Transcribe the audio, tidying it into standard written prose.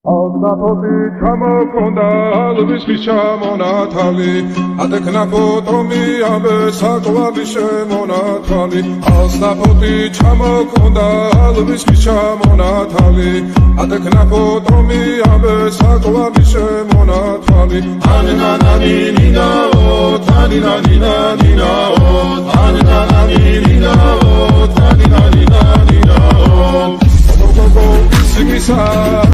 Alnapoti ჩამოქონდა ალვის ჩამონათალი ადექნა ფოტომი ამბე საკვალი შემონათალი ალნაპoti ჩამოქონდა ალვის ჩამონათალი ადექნა ფოტომი ამბე საკვალი შემონათალი ანანანინინაო თანინანინანინაო ანანანინინაო თანინანინანინაო გოგო გოგო სიგისა